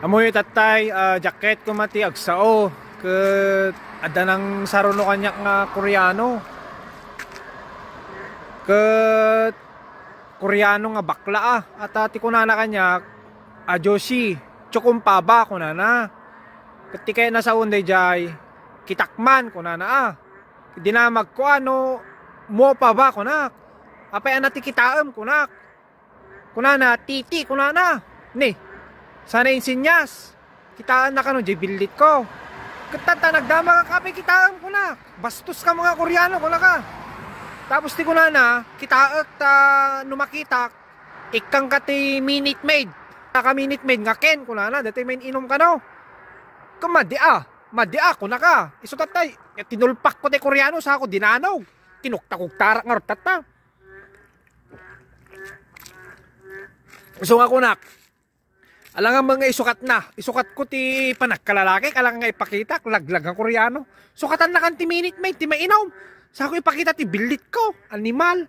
Amoy tatay jacket ko mati agsao ke ada nang saruno kanyak nga Koreano. Ke Koreano nga bakla at ti kunana kanyak Joshi Chokumpaba kunana. Ketika nasa unday jay kitakman kunana dinamag ko ano mo pa ba kunak. Apay anati kitaem kunak. Kunana titi kunana. Ni sana insinyas. Kitaan na kano jay bilit ko. Ketata nagdama ka kapay kitaan kunak. Bastos ka mga Koreano kunaka. Tapos ti kunana kitaat numakitak ikang kati Minute Maid. Ka Minute Maid nga ken kunana dati main inom ka no. Madi kunaka. Isukat tay tinulpak ko ti Koreano sa ako dinanog. Tinuktakuktarak nga rotata. So nga kunak. Alang mga isukat na. Isukat ko ti panagkalalaki. Alang nga ipakita. Laglag ang Koreano. Sukatan na kan ti Minute Maid. Ti mainom. Sa ako ipakita ti bilit ko. Animal.